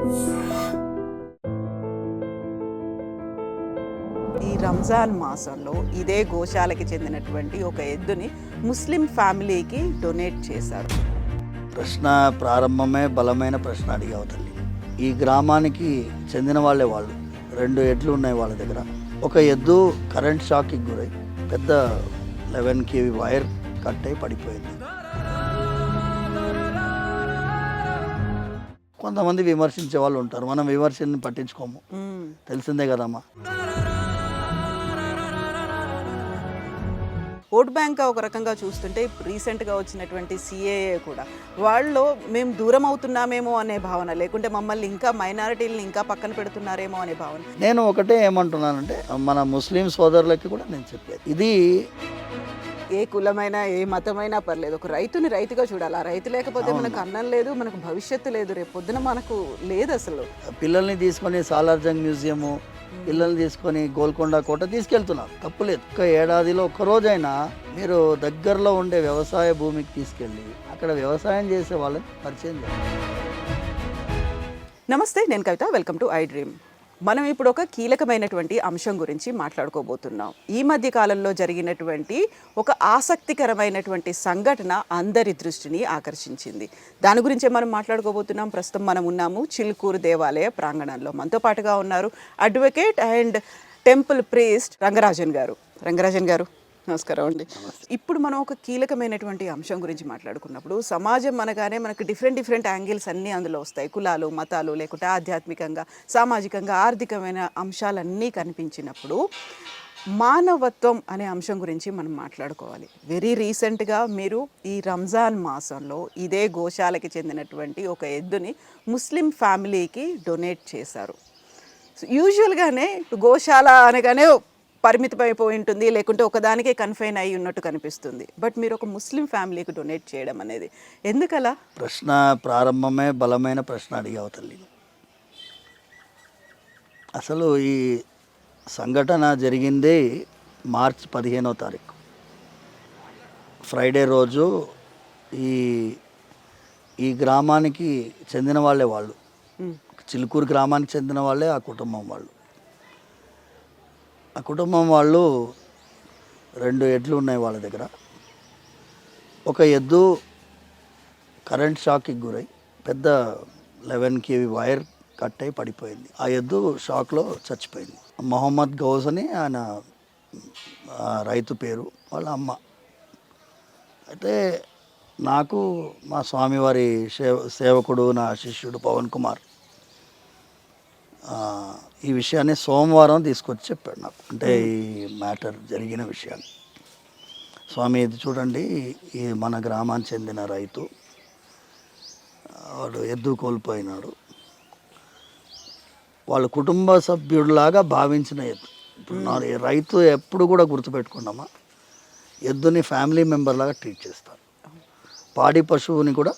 ఈ రంజాన్ మాసంలో ఇదే గోశాలకి చెందినటువంటి ఒక ఎద్దుని ముస్లిం ఫ్యామిలీకి డొనేట్ చేశారు. ప్రశ్న ప్రారంభమే బలమైన ప్రశ్న అడిగావు తల్లి. ఈ గ్రామానికి చెందిన వాళ్ళే వాళ్ళు. 2 ఎడ్లు ఉన్నాయి వాళ్ళ దగ్గర. ఒక ఎద్దు కరెంట్ షాక్కి గురై పెద్ద 11 kV వైర్ కట్ అయి పడిపోయింది. కొంతమంది విమర్శించే వాళ్ళు ఉంటారు, మనం విమర్శని పట్టించుకోము, తెలిసిందే కదమ్మా. ఓట్ బ్యాంక్ ఒక రకంగా చూస్తుంటే రీసెంట్గా వచ్చినటువంటి సిఏఏ కూడా వాళ్ళు మేము దూరం అవుతున్నామేమో అనే భావన, లేకుంటే మమ్మల్ని ఇంకా మైనారిటీలను ఇంకా పక్కన పెడుతున్నారేమో అనే భావన. నేను ఒకటే ఏమంటున్నానంటే, మన ముస్లిం సోదరులకి కూడా నేను చెప్పేది, ఇది ఏ కులమైనా ఏ మతమైనా పర్లేదు, ఒక రైతుని రైతుగా చూడాలి. ఆ రైతు లేకపోతే మనకు అన్నం లేదు, మనకు భవిష్యత్తు లేదు, రేపు పొద్దున మనకు లేదు. అసలు పిల్లల్ని తీసుకొని సాలార్జంగ్ మ్యూజియము, పిల్లల్ని తీసుకొని గోల్కొండ కోట తీసుకెళ్తున్నారు, తప్పులేదు. ఒక ఏడాదిలో ఒక్కరోజైనా మీరు దగ్గరలో ఉండే వ్యవసాయ భూమికి తీసుకెళ్ళి అక్కడ వ్యవసాయం చేసే వాళ్ళని పరిచయం చేయాలి. నమస్తే, నేను Kavitha. Welcome to I dream. మనం ఇప్పుడు ఒక కీలకమైనటువంటి అంశం గురించి మాట్లాడుకోబోతున్నాం. ఈ మధ్య కాలంలో జరిగినటువంటి ఒక ఆసక్తికరమైనటువంటి సంఘటన అందరి దృష్టిని ఆకర్షించింది. దాని గురించే మనం మాట్లాడుకోబోతున్నాం. ప్రస్తుతం మనం ఉన్నాము చిలుకూరు దేవాలయ ప్రాంగణంలో. మనతో పాటుగా ఉన్నారు advocate and temple priest Rangarajan గారు. రంగరాజన్ గారు, నమస్కారం అండి. ఇప్పుడు మనం ఒక కీలకమైనటువంటి అంశం గురించి మాట్లాడుకున్నప్పుడు, సమాజం అనగానే మనకు డిఫరెంట్ యాంగిల్స్ అన్నీ అందులో వస్తాయి. కులాలు, మతాలు, లేకుంటే ఆధ్యాత్మికంగా, సామాజికంగా, ఆర్థికమైన అంశాలన్నీ కనిపించినప్పుడు మానవత్వం అనే అంశం గురించి మనం మాట్లాడుకోవాలి. వెరీ రీసెంట్గా మీరు ఈ రంజాన్ మాసంలో ఇదే గోశాలకి చెందినటువంటి ఒక ఎద్దుని ముస్లిం ఫ్యామిలీకి డొనేట్ చేశారు. యూజువల్గానే గోశాల అనగానే పరిమితమైపోయి ఉంటుంది, లేకుంటే ఒకదానికే కన్ఫైన్ అయి ఉన్నట్టు కనిపిస్తుంది. బట్ మీరు ఒక ముస్లిం ఫ్యామిలీకి డొనేట్ చేయడం అనేది ఎందుకలా? ప్రశ్న ప్రారంభమే బలమైన ప్రశ్న అడిగావు తల్లి. అసలు ఈ సంఘటన జరిగింది మార్చి 15వ తారీఖు ఫ్రైడే రోజు. ఈ గ్రామానికి చెందిన వాళ్ళే వాళ్ళు, చిలుకూరు గ్రామానికి చెందిన వాళ్ళే ఆ కుటుంబం వాళ్ళు. ఆ కుటుంబం వాళ్ళు 2 ఎడ్లు ఉన్నాయి వాళ్ళ దగ్గర. ఒక ఎద్దు కరెంట్ షాక్కి గురై పెద్ద 11 kV వైర్ కట్ అయి పడిపోయింది. ఆ ఎద్దు షాక్లో చచ్చిపోయింది. మొహమ్మద్ గౌస్ అని ఆయన రైతు పేరు, వాళ్ళ అమ్మ. అయితే నాకు మా స్వామివారి సేవకుడు, నా శిష్యుడు పవన్ కుమార్ ఈ విషయాన్ని సోమవారం తీసుకొచ్చి చెప్పాడు నాకు. అంటే ఈ మ్యాటర్ జరిగిన విషయాన్ని, స్వామి ఇది చూడండి, ఈ మన గ్రామానికి చెందిన రైతు, వాడు ఎద్దు కోల్పోయినాడు, వాళ్ళ కుటుంబ సభ్యుడిలాగా భావించిన ఎద్దు. ఇప్పుడు రైతు ఎప్పుడు కూడా గుర్తుపెట్టుకున్నామా, ఎద్దుని ఫ్యామిలీ మెంబర్ లాగా ట్రీట్ చేస్తారు. పాడి పశువుని కూడా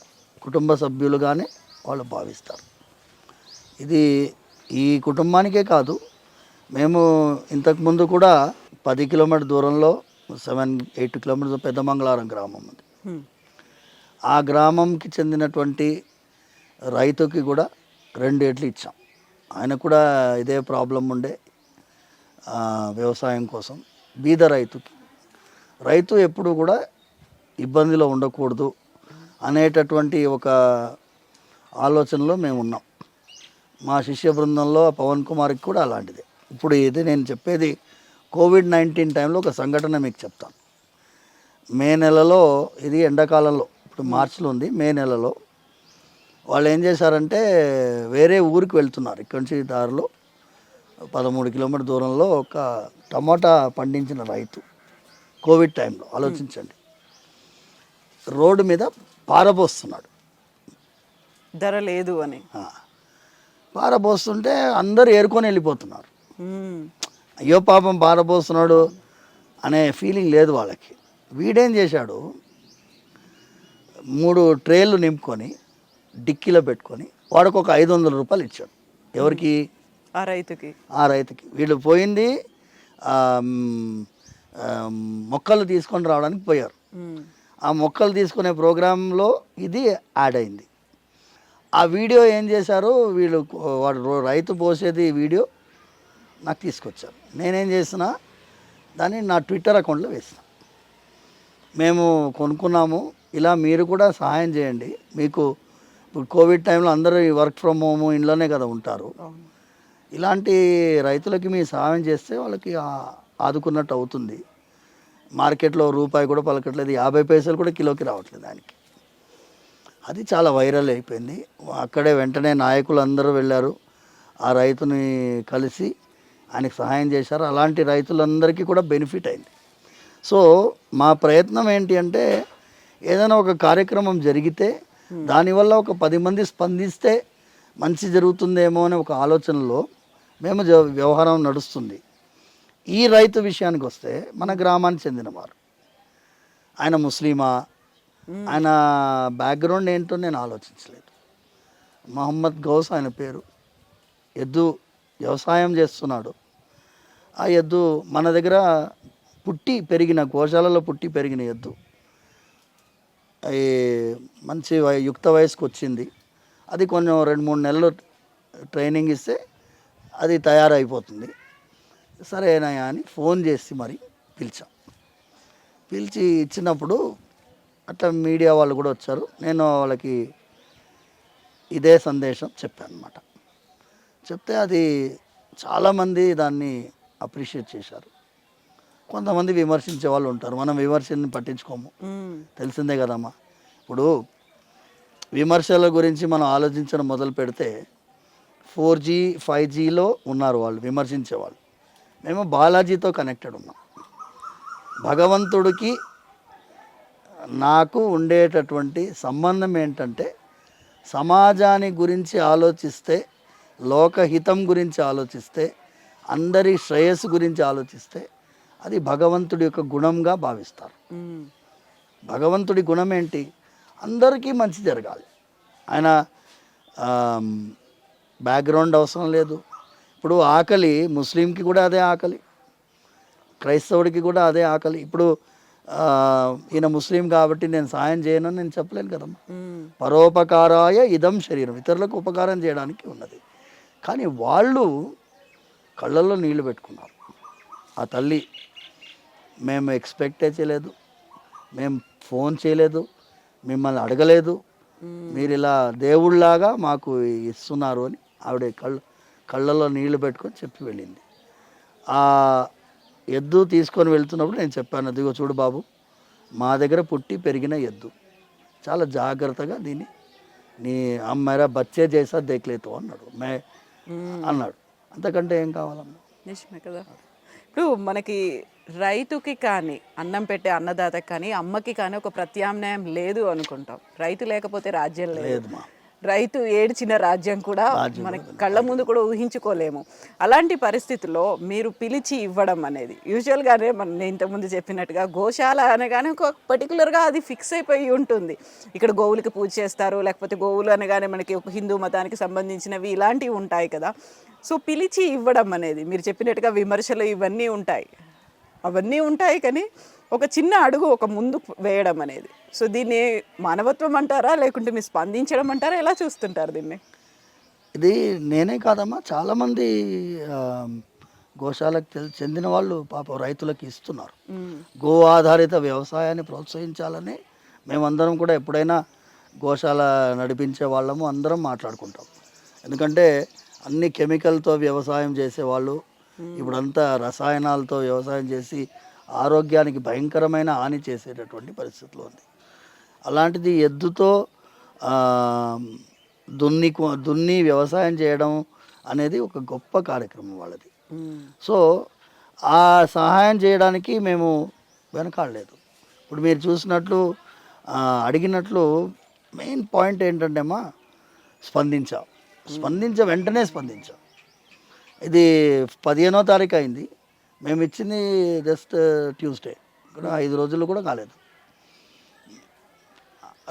కుటుంబ సభ్యులుగానే వాళ్ళు భావిస్తారు. ఇది ఈ కుటుంబానికే కాదు, మేము ఇంతకుముందు కూడా 10 కిలోమీటర్ దూరంలో 7-8 కిలోమీటర్స్ పెద్దమంగళారం గ్రామం ఉంది. ఆ గ్రామంకి చెందినటువంటి రైతుకి కూడా 2 ఎడ్లు ఇచ్చాం. ఆయన కూడా ఇదే ప్రాబ్లం ఉండే, వ్యవసాయం కోసం. బీద రైతు ఎప్పుడు కూడా ఇబ్బందిలో ఉండకూడదు అనేటటువంటి ఒక ఆలోచనలో మేము ఉన్నాం. మా శిష్య బృందంలో పవన్ కుమార్కి కూడా అలాంటిదే. ఇప్పుడు ఇది నేను చెప్పేది కోవిడ్-19 టైంలో ఒక సంఘటన మీకు చెప్తాను. మే నెలలో, ఇది ఎండాకాలంలో, ఇప్పుడు మార్చిలో ఉంది, మే నెలలో వాళ్ళు ఏం చేశారంటే వేరే ఊరికి వెళ్తున్నారు. ఇక్కడి నుంచి దారిలో 13 కిలోమీటర్ దూరంలో ఒక టమాటా పండించిన రైతు కోవిడ్ టైంలో, ఆలోచించండి, రోడ్డు మీద పారబోస్తున్నాడు, ధర లేదు అని. పారబోస్తుంటే అందరూ ఏరుకొని వెళ్ళిపోతున్నారు. అయ్యో పాపం పారబోస్తున్నాడు అనే ఫీలింగ్ లేదు వాళ్ళకి. వీడేం చేశాడు, 3 ట్రేలు నింపుకొని డిక్కీలో పెట్టుకొని వాడికి ఒక 500 రూపాయలు ఇచ్చాడు. ఎవరికి? ఆ రైతుకి. వీళ్ళు పోయింది మొక్కలు తీసుకొని రావడానికి పోయారు. ఆ మొక్కలు తీసుకునే ప్రోగ్రాంలో ఇది యాడ్ అయింది. ఆ వీడియో ఏం చేశారు వీళ్ళు, రైతు పోసేది వీడియో నాకు తీసుకొచ్చారు. నేనేం చేసిన దాన్ని నా ట్విట్టర్ అకౌంట్లో వేసిన, మేము కొనుక్కున్నాము, ఇలా మీరు కూడా సహాయం చేయండి. మీకు ఇప్పుడు కోవిడ్ టైంలో అందరూ వర్క్ ఫ్రమ్ హోమ్ ఇంట్లోనే కదా ఉంటారు. ఇలాంటి రైతులకి మీ సహాయం చేస్తే వాళ్ళకి ఆదుకున్నట్టు అవుతుంది. మార్కెట్లో రూపాయి కూడా పలకట్లేదు, 50 పైసలు కూడా కిలోకి రావట్లేదు దానికి. అది చాలా వైరల్ అయిపోయింది. అక్కడే వెంటనే నాయకులు అందరూ వెళ్ళారు, ఆ రైతుని కలిసి ఆయనకు సహాయం చేశారు. అలాంటి రైతులందరికీ కూడా బెనిఫిట్ అయింది. సో మా ప్రయత్నం ఏంటి అంటే ఏదైనా ఒక కార్యక్రమం జరిగితే దానివల్ల ఒక 10 మంది స్పందిస్తే మంచి జరుగుతుందేమో అనే ఒక ఆలోచనలో మేము వ్యవహారం నడుస్తుంది. ఈ రైతు విషయానికి వస్తే మన గ్రామానికి చెందినవారు, ఆయన ముస్లిమా, ఆయన బ్యాక్గ్రౌండ్ ఏంటో నేను ఆలోచించలేదు. మహమ్మద్ గౌస్ ఆయన పేరు, ఎద్దు వ్యవసాయం చేస్తున్నాడు. ఆ ఎద్దు మన దగ్గర పుట్టి పెరిగిన, గోశాలలో పుట్టి పెరిగిన ఎద్దు మంచి యుక్త వయసుకు వచ్చింది. అది కొంచెం 2-3 నెలలు ట్రైనింగ్ ఇస్తే అది తయారైపోతుంది. సరేనాయా అని ఫోన్ చేసి మరి పిలిచి ఇచ్చినప్పుడు అట్లా మీడియా వాళ్ళు కూడా వచ్చారు. నేను వాళ్ళకి ఇదే సందేశం చెప్పాను అన్నమాట. చెప్తే అది చాలామంది దాన్ని అప్రిషియేట్ చేశారు. కొంతమంది విమర్శించే వాళ్ళు ఉంటారు, మనం విమర్శని పట్టించుకోము, తెలిసిందే కదమ్మా. ఇప్పుడు విమర్శల గురించి మనం ఆలోచించడం మొదలు పెడితే 4G 5Gలో ఉన్నారు వాళ్ళు విమర్శించేవాళ్ళు. మేము బాలాజీతో కనెక్టెడ్ ఉన్నాం. భగవంతుడికి నాకు ఉండేటటువంటి సంబంధం ఏంటంటే సమాజాన్ని గురించి ఆలోచిస్తే, లోకహితం గురించి ఆలోచిస్తే, అందరి శ్రేయస్సు గురించి ఆలోచిస్తే అది భగవంతుడి యొక్క గుణంగా భావిస్తారు. భగవంతుడి గుణం ఏంటి? అందరికీ మంచి జరగాలి. ఆయన బ్యాక్గ్రౌండ్ అవసరం లేదు. ఇప్పుడు ఆకలి ముస్లింకి కూడా అదే ఆకలి, క్రైస్తవుడికి కూడా అదే ఆకలి. ఇప్పుడు ఈయన ముస్లిం కాబట్టి నేను సాయం చేయనని నేను చెప్పలేను కదమ్మా. పరోపకారాయ ఇదం శరీరం, ఇతరులకు ఉపకారం చేయడానికి ఉన్నది. కానీ వాళ్ళు కళ్ళల్లో నీళ్లు పెట్టుకున్నారు. ఆ తల్లి, మేము ఎక్స్పెక్టే చేయలేదు, మేము ఫోన్ చేయలేదు, మిమ్మల్ని అడగలేదు, మీరు ఇలా దేవుళ్ళలాగా మాకు ఇస్తున్నారు అని ఆవిడ కళ్ళల్లో నీళ్లు పెట్టుకొని చెప్పి వెళ్ళింది. ఆ ఎద్దు తీసుకొని వెళ్తున్నప్పుడు నేను చెప్పాను, అదిగో చూడు బాబు, మా దగ్గర పుట్టి పెరిగిన ఎద్దు, చాలా జాగ్రత్తగా దీన్ని నీ అమ్మాయిరా బచ్చే చేసా దేఖలేతో అన్నాడు అన్నాడు. అంతకంటే ఏం కావాలమ్మా? నిజమే కదా. ఇప్పుడు మనకి రైతుకి కానీ, అన్నం పెట్టే అన్నదాతకి కానీ, అమ్మకి కానీ ఒక ప్రత్యామ్నాయం లేదు అనుకుంటాం. రైతు లేకపోతే రాజ్యం లేదు, రైతు ఏడ్చిన రాజ్యం కూడా మనకి కళ్ళ ముందు కూడా ఊహించుకోలేము. అలాంటి పరిస్థితుల్లో మీరు పిలిచి ఇవ్వడం అనేది యూజువల్గానే నేను ఇంతకుముందు చెప్పినట్టుగా గోశాల అనగానే ఒక పర్టికులర్గా అది ఫిక్స్ అయిపోయి ఉంటుంది. ఇక్కడ గోవులకి పూజ చేస్తారు, లేకపోతే గోవులు అనగానే మనకి ఒక హిందూ మతానికి సంబంధించినవి ఇలాంటివి ఉంటాయి కదా. సో పిలిచి ఇవ్వడం అనేది మీరు చెప్పినట్టుగా విమర్శలు ఇవన్నీ ఉంటాయి, అవన్నీ ఉంటాయి, కానీ ఒక చిన్న అడుగు ఒక ముందు వేయడం అనేది. సో దీన్ని మానవత్వం అంటారా, లేకుంటే మీరు స్పందించడం అంటారా, ఎలా చూస్తుంటారు దీన్ని? ఇది నేనే కాదమ్మా, చాలామంది గోశాలకు చెందిన వాళ్ళు పాపం రైతులకు ఇస్తున్నారు. గో ఆధారిత వ్యవసాయాన్ని ప్రోత్సహించాలని మేమందరం కూడా ఎప్పుడైనా గోశాల నడిపించే వాళ్ళము అందరం మాట్లాడుకుంటాం. ఎందుకంటే అన్ని కెమికల్తో వ్యవసాయం చేసేవాళ్ళు ఇప్పుడంతా రసాయనాలతో వ్యవసాయం చేసి ఆరోగ్యానికి భయంకరమైన హాని చేసేటటువంటి పరిస్థితిలో ఉంది. అలాంటిది ఎద్దుతో దున్ని వ్యవసాయం చేయడం అనేది ఒక గొప్ప కార్యక్రమం వాళ్ళది. సో ఆ సహాయం చేయడానికి మేము వెనకాడలేదు. ఇప్పుడు మీరు చూసినట్లు అడిగినట్లు మెయిన్ పాయింట్ ఏంటంటే అమ్మా, వెంటనే స్పందించాం. ఇది 15వ తారీఖు అయింది, మేము ఇచ్చింది జస్ట్ ట్యూస్డే, ఇక్కడ 5 రోజులు కూడా కాలేదు.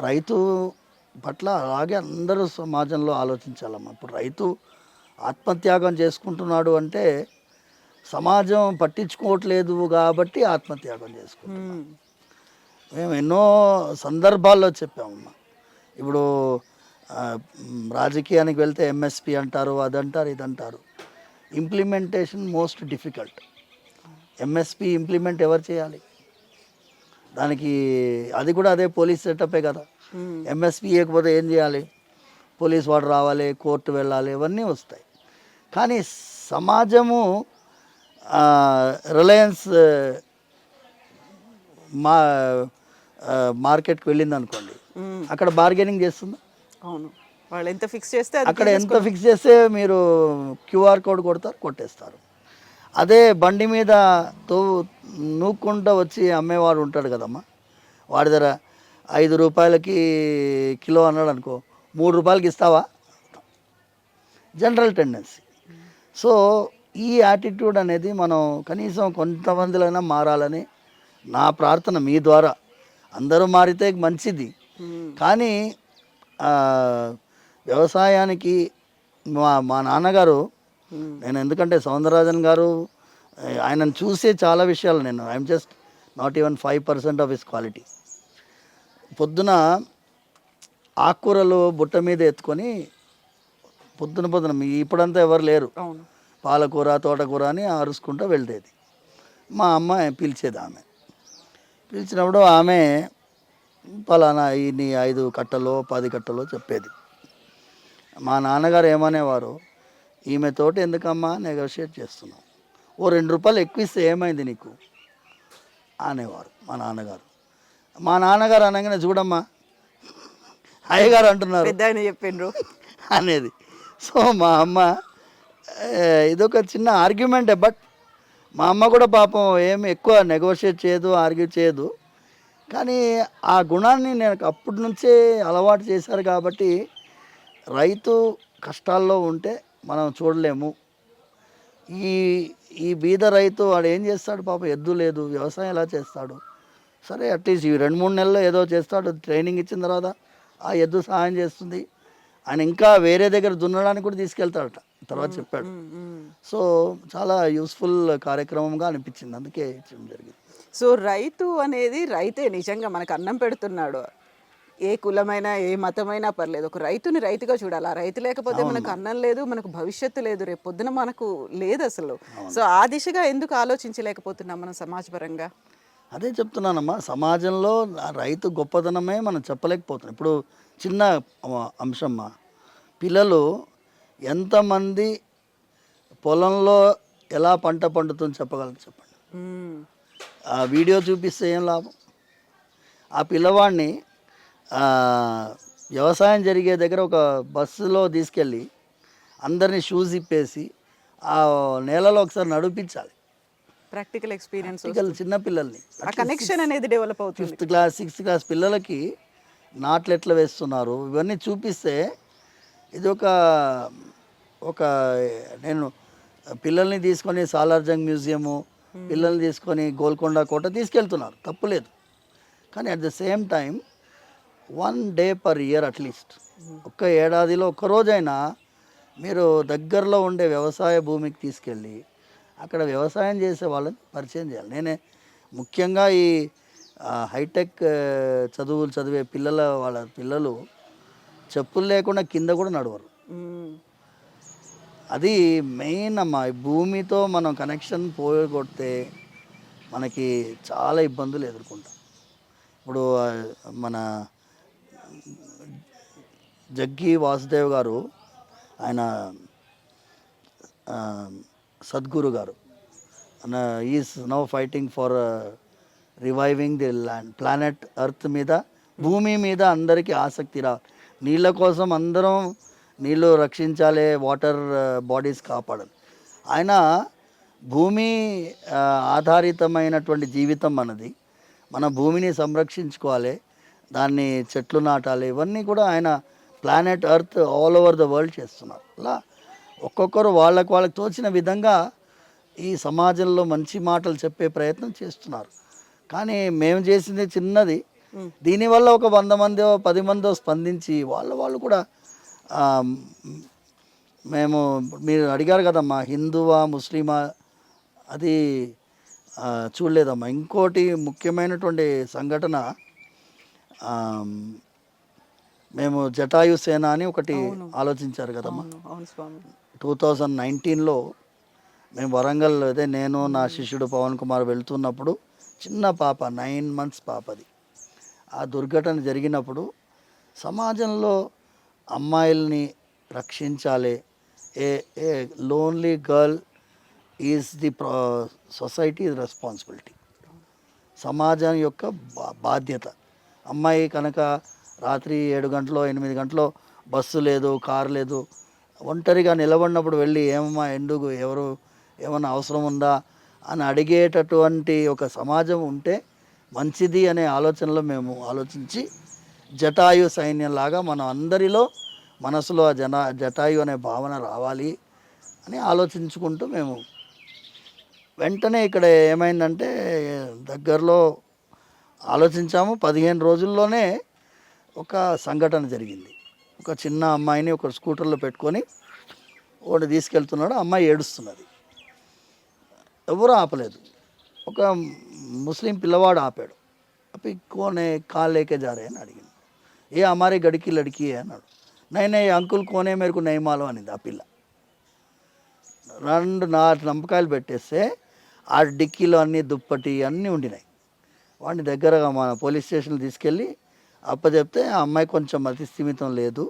రైతు పట్ల అలాగే అందరూ సమాజంలో ఆలోచించాలమ్మా. ఇప్పుడు రైతు ఆత్మత్యాగం చేసుకుంటున్నాడు అంటే సమాజం పట్టించుకోవట్లేదు కాబట్టి ఆత్మత్యాగం చేసుకుంటున్నాం. మేము ఎన్నో సందర్భాల్లో చెప్పామమ్మా. ఇప్పుడు రాజకీయానికి వెళ్తే ఎంఎస్పి అంటారు, అదంటారు, ఇదంటారు. Implementation most difficult. MSP implement ఎవరు చేయాలి? దానికి అది కూడా అదే పోలీస్ సెటప్పే కదా. ఎంఎస్పి ఇవ్వకపోతే ఏం చేయాలి? పోలీస్ వాడు రావాలి, కోర్టు వెళ్ళాలి, ఇవన్నీ వస్తాయి. కానీ సమాజము రిలయన్స్ మా మార్కెట్కి వెళ్ళింది అనుకోండి, అక్కడ బార్గెనింగ్ చేస్తుందా? అవును, వాళ్ళు ఎంత ఫిక్స్ చేస్తే అక్కడ ఎంత ఫిక్స్ చేస్తే మీరు క్యూఆర్ కోడ్ కొడతారు, కొట్టేస్తారు. అదే బండి మీద నూక్కుంటూ వచ్చి అమ్మేవాడు ఉంటాడు కదమ్మా, వాడి దగ్గర 5 రూపాయలకి కిలో అన్నాడు అనుకో, 3 రూపాయలకి ఇస్తావా? General tendency. సో ఈ యాటిట్యూడ్ అనేది మనం కనీసం కొంతమందిలైనా మారాలని నా ప్రార్థన మీ ద్వారా. అందరూ మారితే మంచిది, కానీ వ్యవసాయానికి మా నాన్నగారు, నేను ఎందుకంటే సౌందరరాజన్ గారు ఆయనను చూసే చాలా విషయాలు I'm just not even 5% of his quality. పొద్దున ఆకుకూరలు బుట్ట మీద ఎత్తుకొని పొద్దున ఇప్పుడంతా ఎవరు లేరు, పాలకూర తోటకూర అని అరుచుకుంటూ వెళ్తేది. మా అమ్మ పిలిచేది, పిలిచినప్పుడు ఆమె పలానా ఈ 5 కట్టలో 10 కట్టలో చెప్పేది. మా నాన్నగారు ఏమనేవారు, ఈమెతోటి ఎందుకమ్మా నెగోషియేట్ చేస్తున్నావు, ఓ 2 రూపాయలు ఎక్కువ ఇస్తే ఏమైంది నీకు అనేవారు మా నాన్నగారు. మా నాన్నగారు అనగానే చూడమ్మా అయ్యగారు అంటున్నారు చెప్పిండ్రు అనేది. సో మా అమ్మ ఇదొక చిన్న ఆర్గ్యుమెంటే, బట్ మా అమ్మ కూడా పాపం ఏమి ఎక్కువ నెగోషియేట్ చేయదు, ఆర్గ్యూ చేయదు. కానీ ఆ గుణాన్ని నేను అప్పటి నుంచే అలవాటు చేశారు కాబట్టి రైతు కష్టాల్లో ఉంటే మనం చూడలేము. ఈ బీద రైతు వాడు ఏం చేస్తాడు పాపం, ఎద్దు లేదు, వ్యవసాయం ఎలా చేస్తాడు? సరే అట్లీస్ట్ ఈ 2-3 నెలల్లో ఏదో చేస్తాడు, ట్రైనింగ్ ఇచ్చిన తర్వాత ఆ ఎద్దు సహాయం చేస్తుంది. ఆయన ఇంకా వేరే దగ్గర దున్నడానికి కూడా తీసుకెళ్తాడట తర్వాత చెప్పాడు. సో చాలా యూస్ఫుల్ కార్యక్రమంగా అనిపించింది, అందుకే ఇచ్చడం జరిగింది. సో రైతు అనేది రైతే నిజంగా మనకు అన్నం పెడుతున్నాడు. ఏ కులమైనా ఏ మతమైనా పర్లేదు, ఒక రైతుని రైతుగా చూడాలి. ఆ రైతు లేకపోతే మనకు అన్నం లేదు, మనకు భవిష్యత్తు లేదు, రేపు పొద్దున మనకు లేదు అసలు. సో ఆ దిశగా ఎందుకు ఆలోచించలేకపోతున్నాం మనం సమాజపరంగా? అదే చెప్తున్నానమ్మా, సమాజంలో రైతు గొప్పతనమే మనం చెప్పలేకపోతున్నాం. ఇప్పుడు చిన్న అంశమ్మా, పిల్లలు ఎంతమంది పొలంలో ఎలా పంట పండుతుందో చెప్పగలరు చెప్పండి. ఆ వీడియో చూపిస్తే ఏం లాభం? ఆ పిల్లవాడిని వ్యవసాయం జరిగే దగ్గర ఒక బస్సులో తీసుకెళ్ళి అందరినీ షూస్ ఇప్పేసి ఆ నేలలో ఒకసారి నడిపించాలి. ప్రాక్టికల్ ఎక్స్పీరియన్స్ చిన్నపిల్లల్ని కనెక్షన్ అనేది డెవలప్ అవుతుంది. 5th క్లాస్ 6th క్లాస్ పిల్లలకి నాట్లు ఎట్లా వేస్తున్నారు ఇవన్నీ చూపిస్తే ఇది ఒక నేను పిల్లల్ని తీసుకొని సాలార్జంగ్ మ్యూజియము, పిల్లల్ని తీసుకొని గోల్కొండ కోట తీసుకెళ్తున్నారు, తప్పులేదు. కానీ at the same time 1 day per year at least, ఒక్క ఏడాదిలో ఒక్కరోజైనా మీరు దగ్గరలో ఉండే వ్యవసాయ భూమికి తీసుకెళ్ళి అక్కడ వ్యవసాయం చేసే వాళ్ళని పరిచయం చేయాలి. నేనే ముఖ్యంగా ఈ హైటెక్ చదువులు చదివే వాళ్ళ పిల్లలు చెప్పులు లేకుండా కింద కూడా నడవరు. అది మెయిన్ అమ్మా. భూమితో మనం కనెక్షన్ పోగొడితే మనకి చాలా ఇబ్బందులు ఎదుర్కొంటాం. ఇప్పుడు మన జగ్గి వాసుదేవ్ గారు, ఆయన సద్గురు గారు, is now fighting for reviving the planet earth మీద, భూమి మీద అందరికీ ఆసక్తి నీళ్ళ కోసం అందరం నీళ్ళు రక్షించాలి, వాటర్ బాడీస్ కాపాడాలి. ఆయన భూమి ఆధారితమైనటువంటి జీవితం మనది, మన భూమిని సంరక్షించుకోవాలి, దాన్ని చెట్లు నాటాలి, ఇవన్నీ కూడా ఆయన planet earth all over the world చేస్తున్నారు. అలా ఒక్కొక్కరు వాళ్ళకి తోచిన విధంగా ఈ సమాజంలో మంచి మాటలు చెప్పే ప్రయత్నం చేస్తున్నారు. కానీ మేము చేసింది చిన్నది, దీనివల్ల ఒక 100 మందో 10 మందో స్పందించి వాళ్ళు కూడా మేము, మీరు అడిగారు కదమ్మా హిందువా ముస్లిమా, అది చూడలేదమ్మా. ఇంకోటి ముఖ్యమైనటువంటి సంఘటన, మేము జటాయు సేన అని ఒకటి ఆలోచించారు కదమ్మా. అవును అవును స్వామి. 2019లో మేము వరంగల్, అదే నేను నా శిష్యుడు పవన్ కుమార్ వెళ్తున్నప్పుడు చిన్న పాప 9 months పాపది, ఆ దుర్ఘటన జరిగినప్పుడు సమాజంలో అమ్మాయిల్ని రక్షించాలి, a a lonely girl is the society responsibility, సమాజం యొక్క బాధ్యత. అమ్మాయి కనుక రాత్రి 7 గంటలో 8 గంటలో బస్సు లేదు, కారు లేదు, ఒంటరిగా నిలబడినప్పుడు వెళ్ళి ఏమమ్మా ఎందుకు, ఎవరు ఏమన్నా అవసరం ఉందా అని అడిగేటటువంటి ఒక సమాజం ఉంటే మంచిది అనే ఆలోచనలో మేము ఆలోచించి జటాయు సైన్యంలాగా మనం అందరిలో మనసులో ఆ జటాయు అనే భావన రావాలి అని ఆలోచించుకుంటూ మేము వెంటనే ఇక్కడ ఏమైందంటే దగ్గరలో ఆలోచించాము. 15 రోజుల్లోనే ఒక సంఘటన జరిగింది. ఒక చిన్న అమ్మాయిని ఒక స్కూటర్లో పెట్టుకొని వాడు తీసుకెళ్తున్నాడు, అమ్మాయి ఏడుస్తున్నది, ఎవరు ఆపలేదు. ఒక ముస్లిం పిల్లవాడు ఆపాడు. అప్పుడు కోనే కాల్ లేకే జారే అని అడిగింది. ఏ అమారే గడికి లడికి అన్నాడు. నైనే అంకుల్ కోనే మేరకు నయమాలో అనింది ఆ పిల్ల. 2 నంపకాయలు పెట్టేస్తే ఆ డిక్కీలో అన్నీ దుప్పటి అన్నీ ఉండినాయి. వాడిని దగ్గరగా మన పోలీస్ స్టేషన్కి తీసుకెళ్ళి అప్పచెప్తే ఆ అమ్మాయి కొంచెం మతి స్థిమితం లేదు,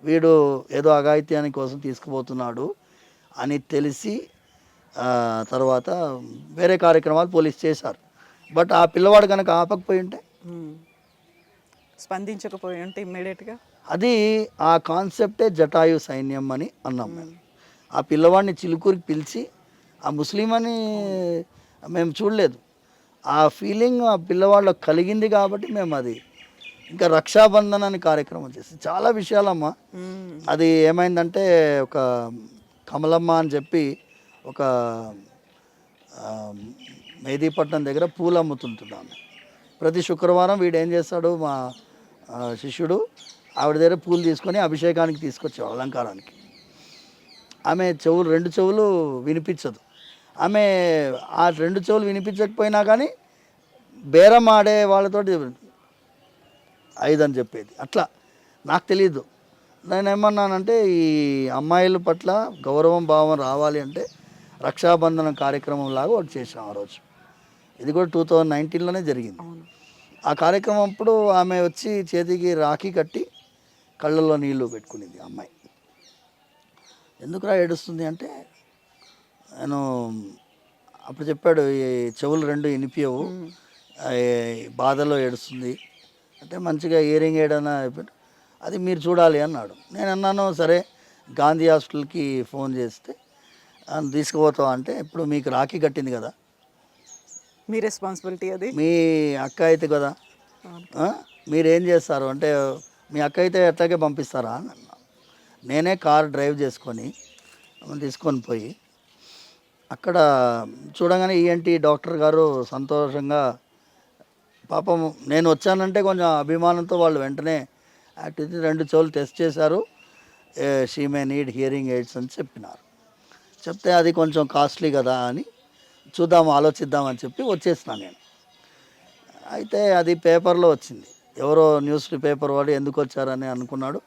వీడు ఏదో అఘాయిత్యాని కోసం తీసుకుపోతున్నాడు అని తెలిసి తర్వాత వేరే కార్యక్రమాలు పోలీస్ చేశారు. బట్ ఆ పిల్లవాడు కనుక ఆపకపోయి ఉంటే, స్పందించకపోయి ఉంటే ఇమ్మీడియట్గా, అది ఆ కాన్సెప్టే జటాయు సైన్యం అని అన్నాం మేము. ఆ పిల్లవాడిని చిలుకూరికి పిలిచి, ఆ ముస్లిం అని మేము చూడలేదు, ఆ ఫీలింగ్ ఆ పిల్లవాళ్ళకి కలిగింది కాబట్టి మేము అది ఇంకా రక్షాబంధన్ అని కార్యక్రమం చేసి చాలా విషయాలమ్మా. అది ఏమైందంటే ఒక కమలమ్మ అని చెప్పి ఒక మెహదీపట్నం దగ్గర పూలు అమ్ముతుంటున్నాను. ప్రతి శుక్రవారం వీడు ఏం చేస్తాడు, మా శిష్యుడు ఆవిడ దగ్గర పూలు తీసుకొని అభిషేకానికి తీసుకొచ్చేవాడు, అలంకారానికి. ఆమె చెవులు 2 చెవులు వినిపించదు. ఆమె ఆ 2 చెవులు వినిపించకపోయినా కానీ బేరం ఆడే వాళ్ళతోటి 5 అని చెప్పేది. అట్లా నాకు తెలియదు. నేను ఏమన్నానంటే ఈ అమ్మాయిల పట్ల గౌరవం భావం రావాలి అంటే రక్షాబంధన కార్యక్రమం లాగా ఒకటి చేసాం ఆ రోజు. ఇది కూడా 2019లోనే జరిగింది. ఆ కార్యక్రమం అప్పుడు ఆమె వచ్చి చేతికి రాఖీ కట్టి కళ్ళల్లో నీళ్లు పెట్టుకునేది అమ్మాయి. ఎందుకురా ఏడుస్తుంది అంటే, నేను అప్పుడు చెప్పాడు ఈ చెవులు 2 వినిపించవు, బాధలో ఏడుస్తుంది అంటే మంచిగా ఇయరింగ్ ఏడన్నా అయిపోయాడు, అది మీరు చూడాలి అన్నాడు. నేను అన్నాను సరే గాంధీ హాస్పిటల్కి ఫోన్ చేస్తే తీసుకుపోతాం అంటే, ఇప్పుడు మీకు రాఖీ కట్టింది కదా, మీ రెస్పాన్సిబిలిటీ, అది మీ అక్క అయితే కదా, మీరేం చేస్తారు అంటే, మీ అక్క అయితే ఎట్లాగే పంపిస్తారా అని అన్నా. నేనే కార్ డ్రైవ్ చేసుకొని తీసుకొని పోయి అక్కడ చూడగానే ఈఎన్టీ డాక్టర్ గారు సంతోషంగా, పాపం నేను వచ్చానంటే కొంచెం అభిమానంతో వాళ్ళు వెంటనే యాక్టివిటీ 2 చెవులు టెస్ట్ చేశారు, she may need hearing AIDS అని చెప్పినారు. చెప్తే అది కొంచెం కాస్ట్లీ కదా అని చూద్దాం ఆలోచిద్దామని చెప్పి వచ్చేసినా నేను. అయితే అది పేపర్లో వచ్చింది, ఎవరో న్యూస్ పేపర్ వాడు ఎందుకు వచ్చారని అనుకున్నాడు.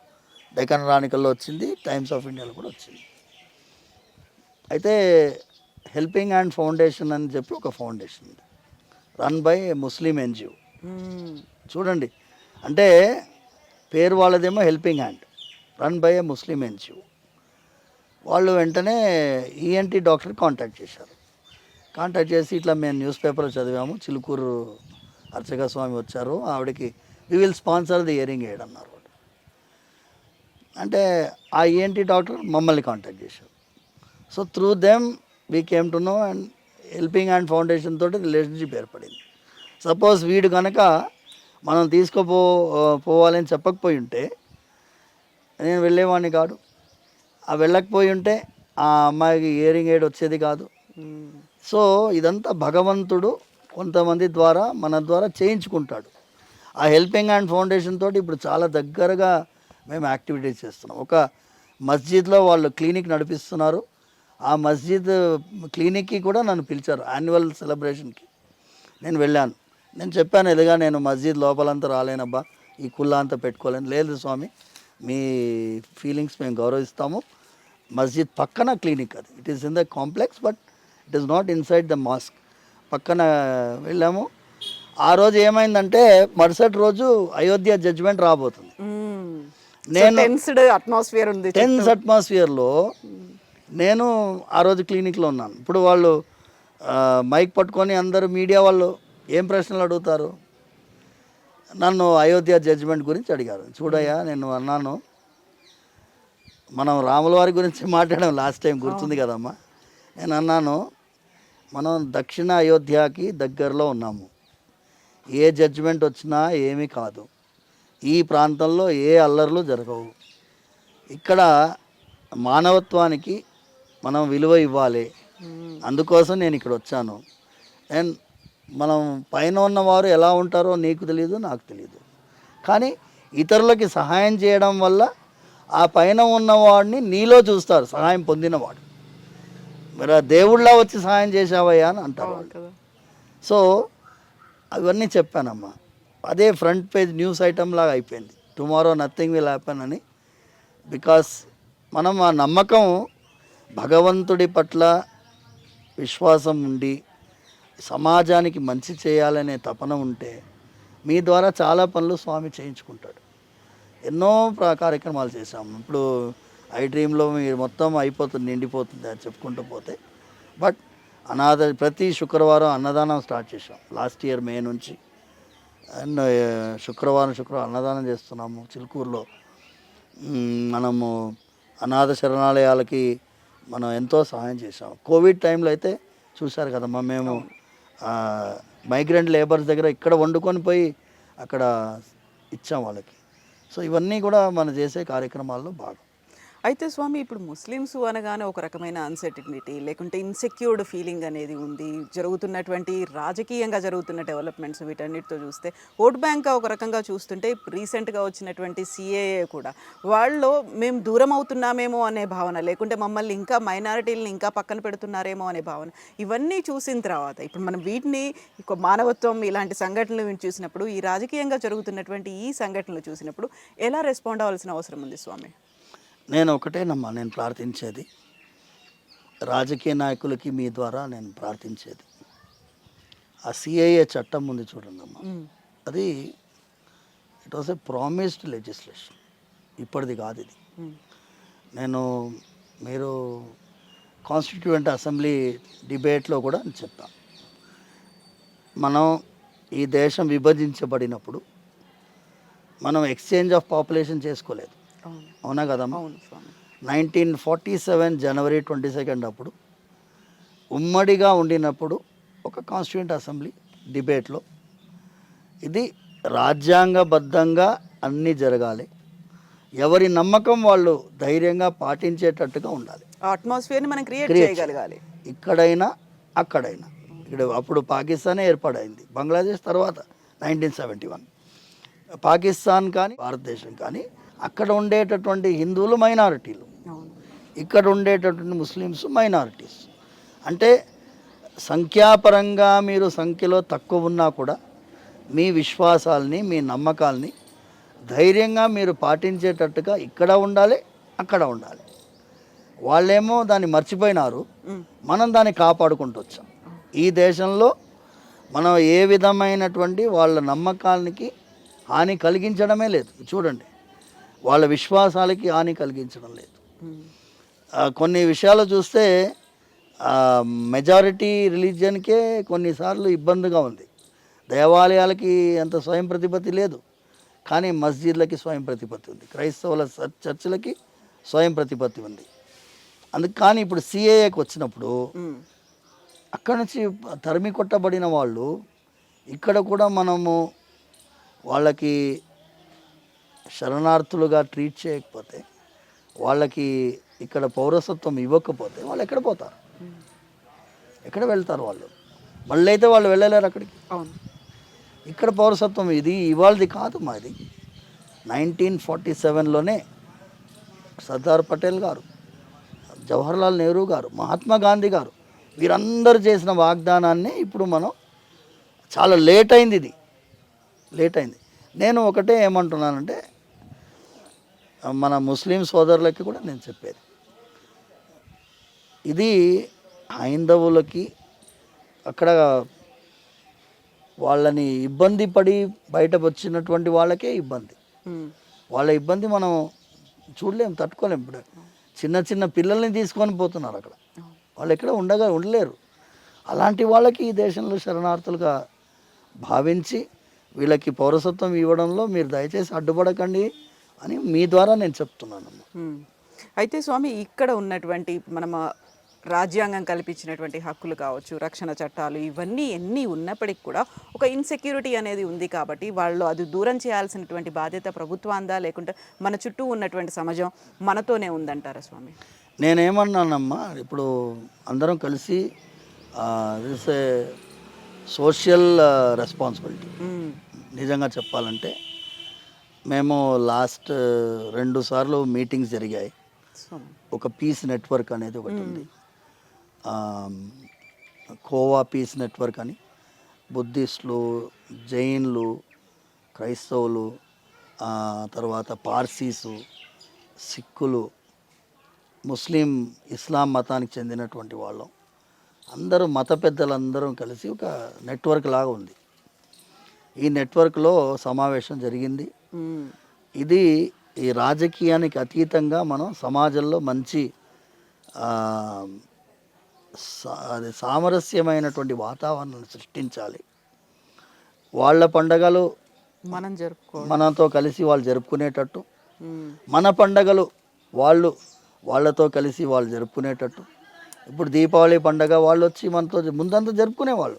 డెక్కన్ క్రానికల్లో వచ్చింది, టైమ్స్ ఆఫ్ ఇండియాలో కూడా వచ్చింది. అయితే హెల్పింగ్ హ్యాండ్ ఫౌండేషన్ అని చెప్పి ఒక ఫౌండేషన్ ఉంది, రన్ బై ముస్లిం ఎన్జిఓ. చూడండి, అంటే పేరు వాళ్ళదేమో helping hand, run by a Muslim NGO. వాళ్ళు వెంటనే ఈఎన్టీ డాక్టర్ కాంటాక్ట్ చేశారు. కాంటాక్ట్ చేసి ఇట్లా మేము న్యూస్ పేపర్లో చదివాము, చిలుకూరు అర్చక స్వామి వచ్చారు, ఆవిడకి we will sponsor the hearing aid అన్నారు. అంటే ఆ ఈఎన్టీ డాక్టర్ మమ్మల్ని కాంటాక్ట్ చేశారు. So through them we came to know, and helping hand foundation తోటి రిలేషన్షిప్ ఏర్పడింది. సపోజ్ వీడు కనుక మనం పోవాలని చెప్పకపోయి ఉంటే నేను వెళ్ళేవాడిని కాదు, ఆ వెళ్ళకపోయి ఉంటే ఆ అమ్మాయికి ఇయరింగ్ ఎయిడ్ వచ్చేది కాదు. సో ఇదంతా భగవంతుడు కొంతమంది ద్వారా మన ద్వారా చేయించుకుంటాడు. ఆ హెల్పింగ్ హ్యాండ్ ఫౌండేషన్ తోటి ఇప్పుడు చాలా దగ్గరగా మేము యాక్టివిటీస్ చేస్తున్నాం. ఒక మస్జిద్లో వాళ్ళు క్లినిక్ నడిపిస్తున్నారు, ఆ మస్జిద్ క్లినిక్కి కూడా నన్ను పిలిచారు యాన్యువల్ సెలబ్రేషన్కి. నేను వెళ్ళాను. నేను చెప్పాను, ఎదుగా నేను మస్జిద్ లోపలంతా రాలేనబ్బా, ఈ కుల్లా అంతా పెట్టుకోవాలని లేదు స్వామి, మీ ఫీలింగ్స్ మేము గౌరవిస్తాము. మస్జిద్ పక్కన క్లినిక్ అది, it is in the complex but it is not inside the mask. పక్కన వెళ్ళాము. ఆ రోజు ఏమైందంటే మరుసటి రోజు అయోధ్య జడ్జిమెంట్ రాబోతుంది. నేను టెన్స్డ్ అట్మాస్ఫియర్ ఉంది. టెన్స్ అట్మాస్ఫియర్లో నేను ఆ రోజు క్లినిక్లో ఉన్నాను. ఇప్పుడు వాళ్ళు మైక్ పట్టుకొని అందరూ మీడియా వాళ్ళు ఏం ప్రశ్నలు అడుగుతారు, నన్ను అయోధ్య జడ్జిమెంట్ గురించి అడిగారు. చూడయ్యా, నేను అన్నాను, మనం రాముల వారి గురించి మాట్లాడాం లాస్ట్ టైం, గుర్తుంది కదమ్మా. నేను అన్నాను, మనం దక్షిణ అయోధ్యకి దగ్గరలో ఉన్నాము, ఏ జడ్జిమెంట్ వచ్చినా ఏమీ కాదు, ఈ ప్రాంతంలో ఏ అల్లర్లు జరగవు, ఇక్కడ మానవత్వానికి మనం విలువ ఇవ్వాలి, అందుకోసం నేను ఇక్కడ వచ్చాను. అండ్ మనం పైన ఉన్నవారు ఎలా ఉంటారో నీకు తెలియదు, నాకు తెలియదు, కానీ ఇతరులకి సహాయం చేయడం వల్ల ఆ పైన ఉన్నవాడిని నీలో చూస్తారు, సహాయం పొందినవాడు. మరి ఆ దేవుళ్ళ వచ్చి సహాయం చేసావయ్యా అని అంటారు వాళ్ళు. సో అవన్నీ చెప్పానమ్మా. అదే ఫ్రంట్ పేజ్ న్యూస్ ఐటమ్ లాగా అయిపోయింది, టుమారో నథింగ్ విల్ హ్యాపెన్ అని. బికాస్ మనం ఆ నమ్మకం, భగవంతుడి పట్ల విశ్వాసం ఉండి సమాజానికి మంచి చేయాలనే తపన ఉంటే మీ ద్వారా చాలా పనులు స్వామి చేయించుకుంటాడు. ఎన్నో కార్యక్రమాలు చేశాము. ఇప్పుడు ఐ డ్రీమ్లో మీరు మొత్తం అయిపోతుంది, నిండిపోతుంది అని చెప్పుకుంటూ పోతే. బట్ ప్రతి శుక్రవారం అన్నదానం స్టార్ట్ చేసాం లాస్ట్ ఇయర్ మే నుంచి. అండ్ శుక్రవారం అన్నదానం చేస్తున్నాము చిలుకూరులో. మనము అనాథ శరణాలయాలకి మనం ఎంతో సహాయం చేసాం. కోవిడ్ టైంలో అయితే చూశారు కదమ్మా, మేము మైగ్రెంట్ లేబర్స్ దగ్గర ఇక్కడ వండుకొని పోయి అక్కడ ఇచ్చాం వాళ్ళకి. సో ఇవన్నీ కూడా మనం చేసే కార్యక్రమాల్లో భాగం. అయితే స్వామి, ఇప్పుడు ముస్లిమ్స్ అనగానే ఒక రకమైన అన్సర్టినిటీ లేకుంటే ఇన్సెక్యూర్డ్ ఫీలింగ్ అనేది ఉంది. జరుగుతున్నటువంటి రాజకీయంగా జరుగుతున్న డెవలప్మెంట్స్ వీటన్నిటితో చూస్తే, ఓట్ బ్యాంక్ ఒక రకంగా చూస్తుంటే రీసెంట్గా వచ్చినటువంటి సిఏఏ కూడా వాళ్ళు మేము దూరం అవుతున్నామేమో అనే భావన, లేకుంటే మమ్మల్ని ఇంకా మైనారిటీలను ఇంకా పక్కన పెడుతున్నారేమో అనే భావన, ఇవన్నీ చూసిన తర్వాత ఇప్పుడు మనం వీటిని మానవత్వం ఇలాంటి సంఘటనలు చూసినప్పుడు, ఈ రాజకీయంగా జరుగుతున్నటువంటి ఈ సంఘటనలు చూసినప్పుడు ఎలా రెస్పాండ్ అవ్వాల్సిన అవసరం ఉంది స్వామి? నేను ఒకటేనమ్మా నేను ప్రార్థించేది, రాజకీయ నాయకులకి మీ ద్వారా నేను ప్రార్థించేది, ఆ సిఏఏ చట్టం ఉంది చూడండి అమ్మా, అది it was a promised legislation, ఇప్పటిది కాదు ఇది. మీరు కాన్స్టిట్యూయెంట్ అసెంబ్లీ డిబేట్లో కూడా చెప్పాను, మనం ఈ దేశం విభజించబడినప్పుడు మనం ఎక్స్చేంజ్ ఆఫ్ పాపులేషన్ చేసుకోలేదు, అవునా కదమ్మా. 1947 జనవరి 22 అప్పుడు ఉమ్మడిగా ఉండినప్పుడు ఒక కాన్స్టిట్యూయెంట్ అసెంబ్లీ డిబేట్లో ఇది రాజ్యాంగబద్ధంగా అన్నీ జరగాలి, ఎవరి నమ్మకం వాళ్ళు ధైర్యంగా పాటించేటట్టుగా ఉండాలి, అట్మాస్ఫియర్ని మనం క్రియేట్ చేయగలగాలి, ఇక్కడైనా అక్కడైనా. ఇక్కడ అప్పుడు పాకిస్తానే ఏర్పడైంది, బంగ్లాదేశ్ తర్వాత 1971. పాకిస్తాన్ కానీ భారతదేశం కానీ అక్కడ ఉండేటటువంటి హిందువులు మైనారిటీలు, ఇక్కడ ఉండేటటువంటి ముస్లిమ్స్ మైనారిటీస్. అంటే సంఖ్యాపరంగా మీరు సంఖ్యలో తక్కువ ఉన్నా కూడా మీ విశ్వాసాలని, మీ నమ్మకాలని ధైర్యంగా మీరు పాటించేటట్టుగా ఇక్కడ ఉండాలి, అక్కడ ఉండాలి. వాళ్ళేమో దాన్ని మర్చిపోయినారు, మనం దాన్ని కాపాడుకుంటూ వచ్చాం. ఈ దేశంలో మనం ఏ విధమైనటువంటి వాళ్ళ నమ్మకాలకి హాని కలిగించడమే లేదు. చూడండి, వాళ్ళ విశ్వాసాలకి హాని కలిగించడం లేదు. కొన్ని విషయాలు చూస్తే మెజారిటీ రిలీజియన్కే కొన్నిసార్లు ఇబ్బందిగా ఉంది. దేవాలయాలకి అంత స్వయం ప్రతిపత్తి లేదు, కానీ మస్జిద్లకి స్వయం ప్రతిపత్తి ఉంది, క్రైస్తవుల చర్చిలకి స్వయం ప్రతిపత్తి ఉంది. అందుకు కానీ ఇప్పుడు సిఏఏకి వచ్చినప్పుడు అక్కడి నుంచి తరిమి కొట్టబడిన వాళ్ళు ఇక్కడ కూడా మనము వాళ్ళకి శరణార్థులుగా ట్రీట్ చేయకపోతే, వాళ్ళకి ఇక్కడ పౌరసత్వం ఇవ్వకపోతే వాళ్ళు ఎక్కడ పోతారు, ఎక్కడ వెళ్తారు వాళ్ళు? మళ్ళీ అయితే వాళ్ళు వెళ్ళలేరు అక్కడికి. అవును, ఇక్కడ పౌరసత్వం ఇది ఇవాళది కాదు, మాది 1947లోనే సర్దార్ పటేల్ గారు, జవహర్లాల్ నెహ్రూ గారు, మహాత్మా గాంధీ గారు వీరందరూ చేసిన వాగ్దానాన్ని ఇప్పుడు మనం చాలా లేట్ అయింది, ఇది లేట్ అయింది. నేను ఒకటే ఏమంటున్నానంటే మన ముస్లిం సోదరులకి కూడా నేను చెప్పేది, ఇది హైందవులకి అక్కడ వాళ్ళని ఇబ్బంది పడి బయటకు వచ్చినటువంటి వాళ్ళకే ఇబ్బంది. వాళ్ళ ఇబ్బంది మనం చూడలేం, తట్టుకోలేం. ఇప్పుడు చిన్న చిన్న పిల్లల్ని తీసుకొని పోతున్నారు అక్కడ, వాళ్ళు ఎక్కడ ఉండలేరు. అలాంటి వాళ్ళకి ఈ దేశంలో శరణార్థులుగా భావించి వీళ్ళకి పౌరసత్వం ఇవ్వడంలో మీరు దయచేసి అడ్డుపడకండి అని మీ ద్వారా నేను చెప్తున్నాను. అయితే స్వామి, ఇక్కడ ఉన్నటువంటి మనం రాజ్యాంగం కల్పించినటువంటి హక్కులు కావచ్చు, రక్షణ చట్టాలు, ఇవన్నీ ఎన్ని ఉన్నప్పటికీ కూడా ఒక ఇన్సెక్యూరిటీ అనేది ఉంది. కాబట్టి వాళ్ళు అది దూరం చేయాల్సినటువంటి బాధ్యత ప్రభుత్వాందా, లేకుంటే మన చుట్టూ ఉన్నటువంటి సమాజం మనతోనే ఉందంటారా స్వామి? నేనేమన్నానమ్మా, ఇప్పుడు అందరం కలిసి దిస్ ఏ సోషల్ రెస్పాన్సిబిలిటీ. నిజంగా చెప్పాలంటే మేము లాస్ట్ 2 సార్లు మీటింగ్స్ జరిగాయి. ఒక పీస్ నెట్వర్క్ అనేది ఒకటి ఉంది, కోవా పీస్ నెట్వర్క్ అని. బుద్ధిస్టులు, జైన్లు, క్రైస్తవులు, తర్వాత పార్సీసు, సిక్కులు, ముస్లిం, ఇస్లాం మతానికి చెందినటువంటి వాళ్ళం అందరూ, మత పెద్దలందరం కలిసి ఒక నెట్వర్క్ లాగా ఉంది. ఈ నెట్వర్క్లో సమావేశం జరిగింది. ఇది ఈ రాజకీయానికి అతీతంగా మనం సమాజంలో మంచి అది సామరస్యమైనటువంటి వాతావరణాన్ని సృష్టించాలి. వాళ్ళ పండగలు మనతో కలిసి వాళ్ళు జరుపుకునేటట్టు, మన పండగలు వాళ్ళతో కలిసి వాళ్ళు జరుపుకునేటట్టు. ఇప్పుడు దీపావళి పండగ వాళ్ళు వచ్చి మనతో ముందంతా జరుపుకునేవాళ్ళు.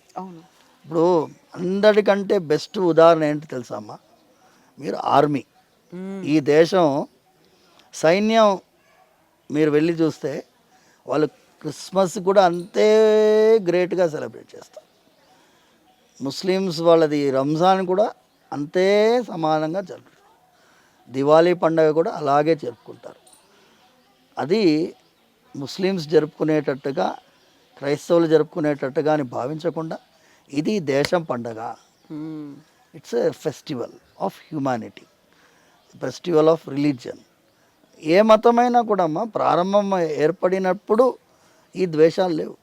ఇప్పుడు అందరికంటే బెస్ట్ ఉదాహరణ ఏంటి తెలుసా అమ్మా, మీరు ఆర్మీ. ఈ దేశం సైన్యం మీరు వెళ్ళి చూస్తే వాళ్ళు క్రిస్మస్ కూడా అంతే గ్రేట్గా సెలబ్రేట్ చేస్తారు. ముస్లిమ్స్ వాళ్ళది రంజాన్ కూడా అంతే సమానంగా జరుపుకుంటారు. దివాళీ పండుగ కూడా అలాగే జరుపుకుంటారు. అది ముస్లిమ్స్ జరుపుకునేటట్టుగా, క్రైస్తవులు జరుపుకునేటట్టుగా అని భావించకుండా ఇది దేశం పండగ. It's a festival of humanity, festival of religion. ఏ మతమైనా కూడా అమ్మ ప్రారంభం ఏర్పడినప్పుడు ఈ ద్వేషాలు లేవు.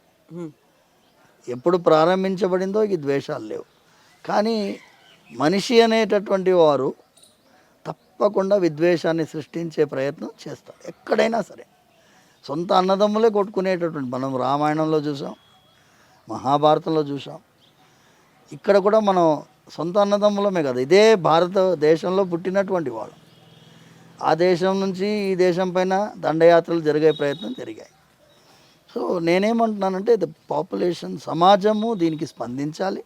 ఎప్పుడు ప్రారంభించబడిందో ఈ ద్వేషాలు లేవు. కానీ మనిషి అనేటటువంటి వారు తప్పకుండా విద్వేషాన్ని సృష్టించే ప్రయత్నం చేస్తారు ఎక్కడైనా సరే. సొంత అన్నదమ్ములే కొట్టుకునేటటువంటి మనం రామాయణంలో చూసాం, మహాభారతంలో చూసాం. ఇక్కడ కూడా మనం సొంత అన్నదమ్ములమే కదా, ఇదే భారతదేశంలో పుట్టినటువంటి వాళ్ళు. ఆ దేశం నుంచి ఈ దేశం పైన దండయాత్రలు జరిగే ప్రయత్నం జరిగాయి. సో నేనేమంటున్నానంటే ద పాపులేషన్, సమాజము దీనికి స్పందించాలి.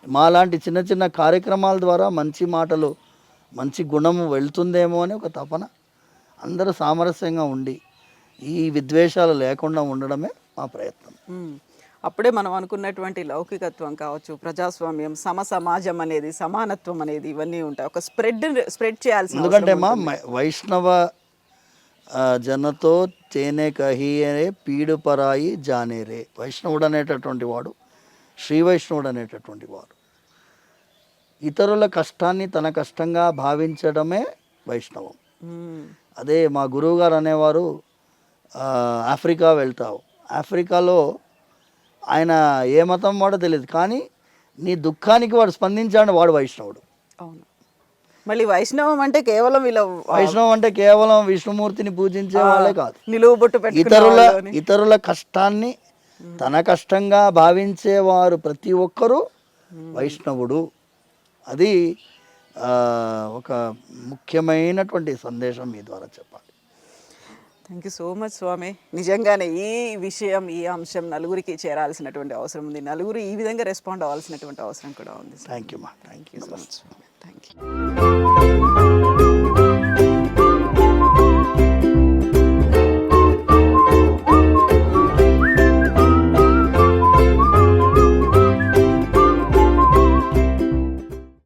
మాలాంటి చిన్న చిన్న కార్యక్రమాల ద్వారా మంచి మాటలు, మంచి గుణము వెళ్తుందేమో అని ఒక తపన. అందరూ సామరస్యంగా ఉండి ఈ విద్వేషాలు లేకుండా ఉండడమే మా ప్రయత్నం. అప్పుడే మనం అనుకున్నటువంటి లౌకికత్వం కావచ్చు, ప్రజాస్వామ్యం, సమాజం అనేది, సమానత్వం అనేది ఇవన్నీ ఉంటాయి. ఒక స్ప్రెడ్ చేయాల్సి. ఎందుకంటే మా వైష్ణవ జనతో తేనే కహియే పీడు పరాయి జానేరే. వైష్ణవుడు అనేటటువంటి వాడు, శ్రీ వైష్ణవుడు అనేటటువంటి వాడు ఇతరుల కష్టాన్ని తన కష్టంగా భావించడమే వైష్ణవం. అదే మా గురువు గారు అనేవారు, ఆఫ్రికా వెళ్తావు, ఆఫ్రికాలో ఆయన ఏ మతం వాడో తెలియదు, కానీ నీ దుఃఖానికి వాడు స్పందించాడు, వాడు వైష్ణవుడు. అవును. మళ్ళీ వైష్ణవం అంటే కేవలం వైష్ణవం అంటే కేవలం విష్ణుమూర్తిని పూజించే వాళ్ళే కాదు, నిలువుబొట్టు ఇతరుల కష్టాన్ని తన కష్టంగా భావించేవారు ప్రతి ఒక్కరూ వైష్ణవుడు. అది ఒక ముఖ్యమైనటువంటి సందేశం మీ ద్వారా చెప్పాలి. థ్యాంక్ యూ సో మచ్ స్వామి. నిజంగానే ఈ విషయం, ఈ అంశం నలుగురికి చేరాల్సినటువంటి అవసరం ఉంది. నలుగురు ఈ విధంగా రెస్పాండ్ అవ్వాల్సినటువంటి అవసరం కూడా ఉంది. Thank you so much. Thank you.